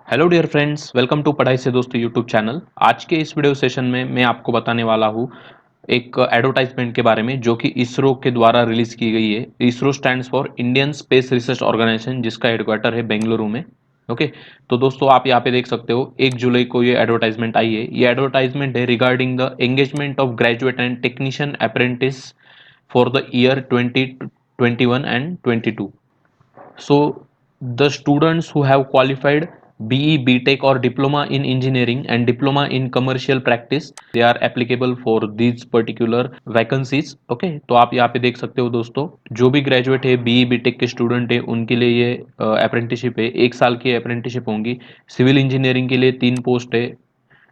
Hello dear friends, welcome to पढ़ाई से दोस्तों यूट्यूब चैनल। आज के इस वीडियो सेशन में मैं आपको बताने वाला हूँ एक एडवर्टाइजमेंट के बारे में जो कि इसरो के द्वारा रिलीज की गई है। ISRO stands for Indian space research organisation, जिसका हेडक्वार्टर है बेंगलुरु में। ओके, तो दोस्तों आप यहाँ पे देख सकते हो 1 जुलाई को ये एडवर्टाइजमेंट आई है। ये एडवर्टाइजमेंट है regarding the engagement of graduate and technician apprentice for the year 2021 and 22. So the students who have qualified BE, BTech or diploma in engineering and diploma in commercial practice, they are applicable for these particular vacancies. Okay, तो आप यहाँ पे देख सकते हो दोस्तों, जो भी ग्रेजुएट है BE, BTech के स्टूडेंट है उनके लिए ये अप्रेंटिसशिप है। 1 साल की अप्रेंटिसशिप होंगी। सिविल इंजीनियरिंग के लिए 3 पोस्ट है,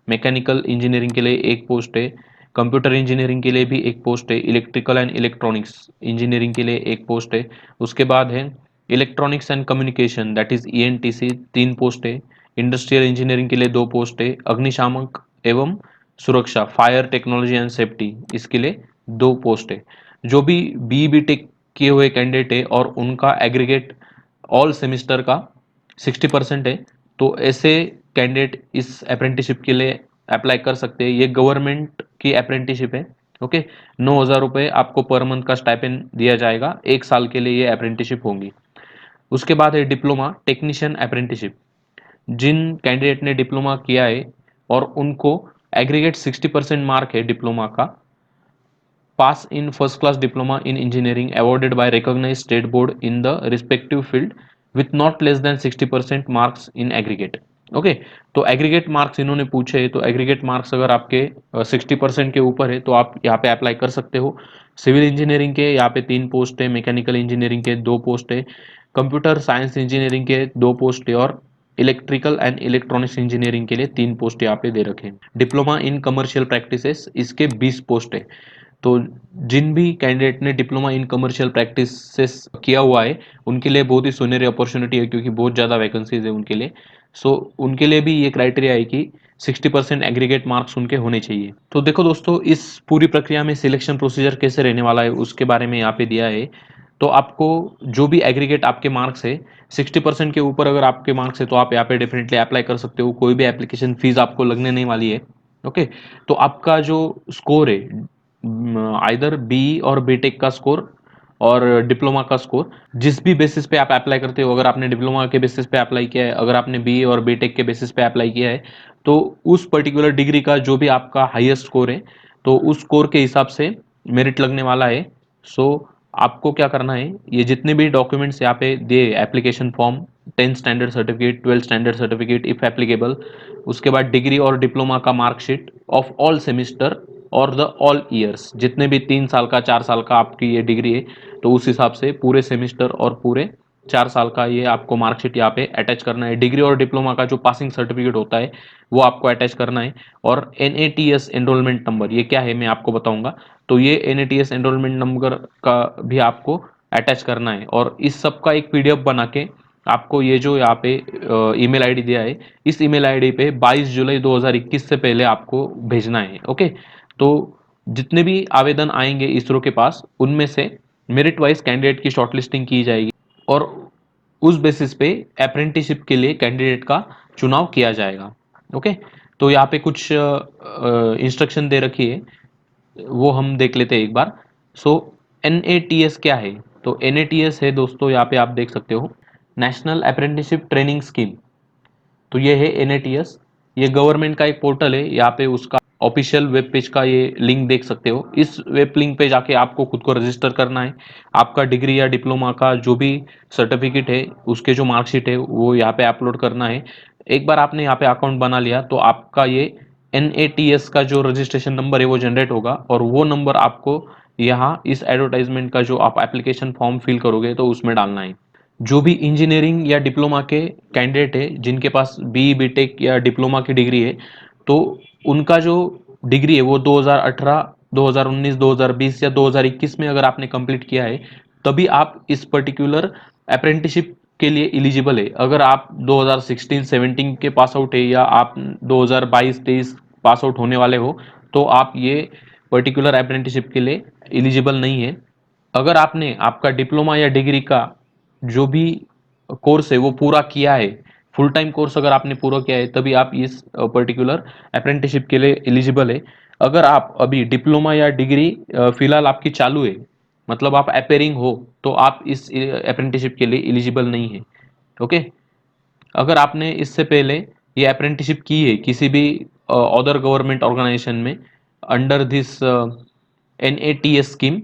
मैकेनिकल इंजीनियरिंग के लिए 1 पोस्ट है, कंप्यूटर इंजीनियरिंग के लिए भी 1 पोस्ट है, इलेक्ट्रिकल एंड इलेक्ट्रॉनिक्स इंजीनियरिंग के लिए 1 पोस्ट है। उसके बाद है electronics and communication, that is ENTC, 3 post है। इंडस्ट्रियल इंजीनियरिंग के लिए 2 पोस्ट है। अग्निशामक एवं सुरक्षा, फायर टेक्नोलॉजी एंड सेफ्टी, इसके लिए 2 पोस्ट है। जो भी BE, BTech किए हुए कैंडिडेट है और उनका एग्रीगेट ऑल सेमिस्टर का 60% है, तो ऐसे कैंडिडेट इस अप्रेंटिसशिप के लिए अप्लाई कर सकते हैं। ये गवर्नमेंट की अप्रेंटिसशिप है। ओके, 9,000 रुपये आपको पर मंथ का स्टाइपेंड दिया जाएगा। 1 साल के लिए ये अप्रेंटिसशिप होगी। उसके बाद है डिप्लोमा टेक्नीशियन अप्रेंटिसशिप। जिन कैंडिडेट ने डिप्लोमा किया है और उनको एग्रीगेट 60% मार्क है डिप्लोमा का, pass in first class diploma in engineering awarded by recognized state board in the respective field with not less than 60% marks in aggregate. Okay, तो aggregate marks इन्होंने पूछे है, तो एग्रीगेट मार्क्स अगर आपके 60% के ऊपर है तो आप यहाँ पे अप्लाई कर सकते हो। सिविल इंजीनियरिंग के यहाँ पे 3 पोस्ट है, मैकेनिकल इंजीनियरिंग के 2 पोस्ट है, कंप्यूटर साइंस इंजीनियरिंग के 2 पोस्ट है और इलेक्ट्रिकल एंड इलेक्ट्रॉनिक्स इंजीनियरिंग के लिए 3 पोस्ट यहाँ पे दे रखे हैं। डिप्लोमा इन कमर्शियल प्रैक्टिसेस, इसके 20 पोस्ट है। तो जिन भी कैंडिडेट ने डिप्लोमा इन कमर्शियल प्रैक्टिसेस किया हुआ है उनके लिए बहुत ही सुनहरी अपॉर्चुनिटी है, क्योंकि बहुत ज़्यादा वैकेंसीज है उनके लिए। सो उनके लिए भी ये क्राइटेरिया है कि 60% एग्रीगेट मार्क्स उनके होने चाहिए। तो देखो दोस्तों, इस पूरी प्रक्रिया में सिलेक्शन प्रोसीजर कैसे रहने वाला है उसके बारे में यहाँ पे दिया है। तो आपको जो भी एग्रीगेट आपके मार्क्स है, 60% के ऊपर अगर आपके मार्क्स है तो आप यहाँ पे डेफिनेटली अप्लाई कर सकते हो। कोई भी एप्लीकेशन फीस आपको लगने नहीं वाली है। ओके, तो आपका जो स्कोर है, आइदर BE और BTech का स्कोर और डिप्लोमा का स्कोर, जिस भी बेसिस पे आप अप्लाई करते हो, अगर आपने डिप्लोमा के बेसिस पे अप्लाई किया है, अगर आपने BE और BTech के बेसिस पे अप्लाई किया है, तो उस पर्टिकुलर डिग्री का जो भी आपका हाईएस्ट स्कोर है, तो उस स्कोर के हिसाब से मेरिट लगने वाला है। सो आपको क्या करना है, ये जितने भी डॉक्यूमेंट्स यहाँ पे दे, application form, 10th standard certificate, 12th standard certificate if applicable, उसके बाद डिग्री और डिप्लोमा का मार्कशीट ऑफ ऑल सेमिस्टर और द ऑल ईयर्स, जितने भी 3 साल का 4 साल का आपकी ये डिग्री है, तो उस हिसाब से पूरे सेमिस्टर और पूरे 4 साल का ये आपको मार्कशीट यहाँ पे अटैच करना है। डिग्री और डिप्लोमा का जो पासिंग सर्टिफिकेट होता है वो आपको अटैच करना है। और NATS एनरोलमेंट नंबर, ये क्या है मैं आपको बताऊंगा। तो ये NATS एनरोलमेंट नंबर का भी आपको अटैच करना है, और इस सब का एक PDF बना के आपको ये जो यहाँ पे ईमेल आईडी दिया है, इस ईमेल आईडी पे 22 जुलाई 2021 से पहले आपको भेजना है। ओके, तो जितने भी आवेदन आएंगे इसरो के पास, उनमें से मेरिट वाइज कैंडिडेट की शॉर्टलिस्टिंग की जाएगी और उस बेसिस पे अप्रेंटिसशिप के लिए कैंडिडेट का चुनाव किया जाएगा। ओके, तो यहाँ पे कुछ इंस्ट्रक्शन दे रखी है, वो हम देख लेते हैं एक बार। सो NATS क्या है, तो NATS है दोस्तों, यहाँ पे आप देख सकते हो, नेशनल अप्रेंटिसशिप ट्रेनिंग स्कीम। तो ये है NATS, ये गवर्नमेंट का एक पोर्टल है। यहाँ पे उसका ऑफिशियल वेब पेज का ये लिंक देख सकते हो। इस वेब लिंक पे जाके आपको खुद को रजिस्टर करना है। आपका डिग्री या डिप्लोमा का जो भी सर्टिफिकेट है, उसके जो मार्कशीट है वो यहाँ पे अपलोड करना है। एक बार आपने यहाँ पे अकाउंट बना लिया तो आपका ये NATS का जो रजिस्ट्रेशन नंबर है वो जनरेट होगा, और वो नंबर आपको यहाँ इस एडवर्टाइजमेंट का जो आप एप्लीकेशन फॉर्म फिल करोगे तो उसमें डालना है। जो भी इंजीनियरिंग या डिप्लोमा के कैंडिडेट है जिनके पास BE, BTech या डिप्लोमा की डिग्री है, तो उनका जो डिग्री है वो 2018, 2019, 2020 या 2021 में अगर आपने कंप्लीट किया है, तभी आप इस पर्टिकुलर अप्रेंटिसशिप के लिए एलिजिबल है। अगर आप 2016-17 के पास आउट है या आप 2022-23 पास आउट होने वाले हो, तो आप ये पर्टिकुलर अप्रेंटिसशिप के लिए एलिजिबल नहीं है। अगर आपने आपका डिप्लोमा या डिग्री का जो भी कोर्स है वो पूरा किया है फुल टाइम कोर्स अगर आपने पूरा किया है तभी आप इस पर्टिकुलर अप्रेंटिसशिप के लिए एलिजिबल है। अगर आप अभी डिप्लोमा या डिग्री फिलहाल आपकी चालू है, मतलब आप अपेयरिंग हो, तो आप इस अप्रेंटिसशिप के लिए एलिजिबल नहीं है। ओके। अगर आपने इससे पहले ये अप्रेंटिसशिप की है किसी भी अदर गवर्नमेंट ऑर्गेनाइजेशन में अंडर दिस NATS स्कीम,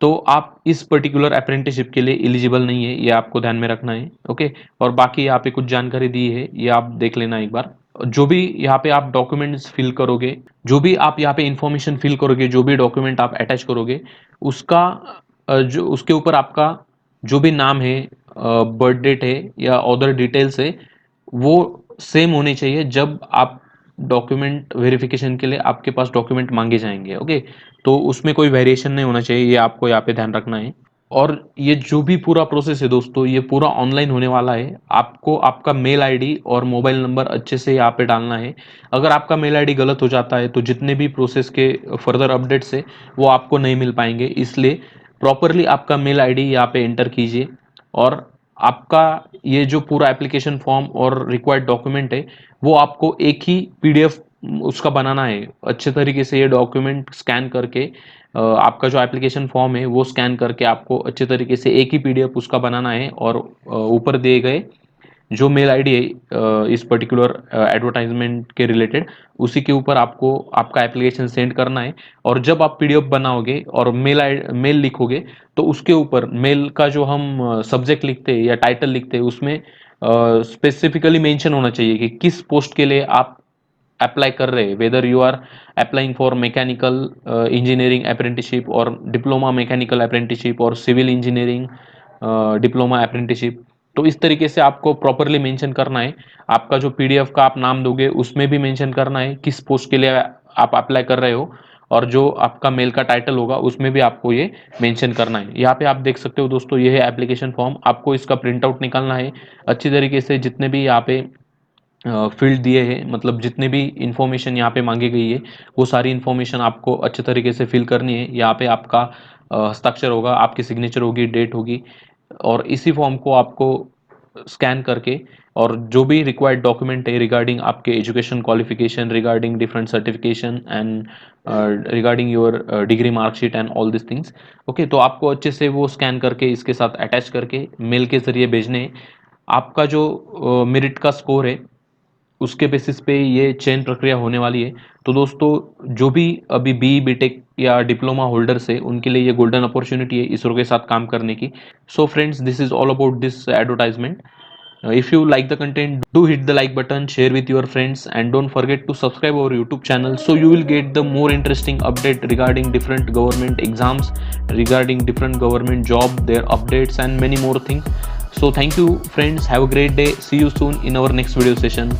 तो आप इस पर्टिकुलर अप्रेंटिसशिप के लिए एलिजिबल नहीं है, ये आपको ध्यान में रखना है। ओके। और बाकी यहाँ पे कुछ जानकारी दी है, ये आप देख लेना एक बार। जो भी यहाँ पे आप डॉक्यूमेंट्स फिल करोगे, जो भी आप यहाँ पे इंफॉर्मेशन फिल करोगे, जो भी डॉक्यूमेंट आप अटैच करोगे, उसका जो उसके ऊपर आपका जो भी नाम है, बर्थ डेट है या अदर डिटेल्स है, वो सेम होने चाहिए जब आप डॉक्यूमेंट वेरिफिकेशन के लिए आपके पास डॉक्यूमेंट मांगे जाएंगे। ओके। तो उसमें कोई वेरिएशन नहीं होना चाहिए, ये आपको यहाँ पे ध्यान रखना है। और ये जो भी पूरा प्रोसेस है दोस्तों, ये पूरा ऑनलाइन होने वाला है। आपको आपका मेल आईडी और मोबाइल नंबर अच्छे से यहाँ पे डालना है। अगर आपका मेल आईडी गलत हो जाता है तो जितने भी प्रोसेस के फर्दर अपडेट्स है वो आपको नहीं मिल पाएंगे, इसलिए प्रॉपरली आपका मेल आईडी यहाँ पे एंटर कीजिए। और आपका ये जो पूरा एप्लीकेशन फॉर्म और रिक्वायर्ड डॉक्यूमेंट है, वो आपको एक ही PDF उसका बनाना है। अच्छे तरीके से ये डॉक्यूमेंट स्कैन करके आपका जो एप्लीकेशन फॉर्म है वो स्कैन करके आपको अच्छे तरीके से एक ही PDF उसका बनाना है, और ऊपर दिए गए जो मेल आईडी है इस पर्टिकुलर एडवर्टाइजमेंट के रिलेटेड, उसी के ऊपर आपको आपका एप्लीकेशन सेंड करना है। और जब आप PDF बनाओगे और मेल लिखोगे, तो उसके ऊपर मेल का जो हम सब्जेक्ट लिखते हैं या टाइटल लिखते हैं, उसमें स्पेसिफिकली मेंशन होना चाहिए कि किस पोस्ट के लिए आप अप्लाई कर रहे हैं, whether you are applying for mechanical engineering apprenticeship और डिप्लोमा मैकेनिकल अप्रेंटिसशिप और सिविल इंजीनियरिंग डिप्लोमा अप्रेंटिसशिप। तो इस तरीके से आपको प्रॉपरली मेंशन करना है। आपका जो PDF का आप नाम दोगे उसमें भी मेंशन करना है किस पोस्ट के लिए आप अप्लाई कर रहे हो, और जो आपका मेल का टाइटल होगा उसमें भी आपको ये मेंशन करना है। यहाँ पे आप देख सकते हो दोस्तों, ये है एप्लीकेशन फॉर्म। आपको इसका प्रिंट आउट निकालना है अच्छी तरीके से। जितने भी यहाँ पे फील्ड दिए हैं, मतलब जितने भी इंफॉर्मेशन यहाँ पे मांगी गई है, वो सारी इंफॉर्मेशन आपको अच्छे तरीके से फिल करनी है। यहाँ पे आपका हस्ताक्षर होगा, आपकी सिग्नेचर होगी, डेट होगी, और इसी फॉर्म को आपको स्कैन करके और जो भी रिक्वायर्ड डॉक्यूमेंट है रिगार्डिंग आपके education qualification, regarding different certification and regarding your degree marksheet and all this things. Okay. तो आपको अच्छे से वो स्कैन करके इसके साथ अटैच करके मेल के जरिए भेजने हैं। आपका जो मेरिट का स्कोर है उसके बेसिस पे ये चयन प्रक्रिया होने वाली है। तो दोस्तों, जो भी अभी BE BTech या डिप्लोमा होल्डर्स है, उनके लिए ये गोल्डन अपॉर्चुनिटी है इसरो के साथ काम करने की। So friends, this is all about this advertisement. If you like the content, do hit the like button, share with your friends, and don't forget to subscribe our YouTube channel so you will get the more interesting update regarding different government exams, regarding different government job, their updates, and many more things. So thank you friends, have a great day, see you soon in our next video session.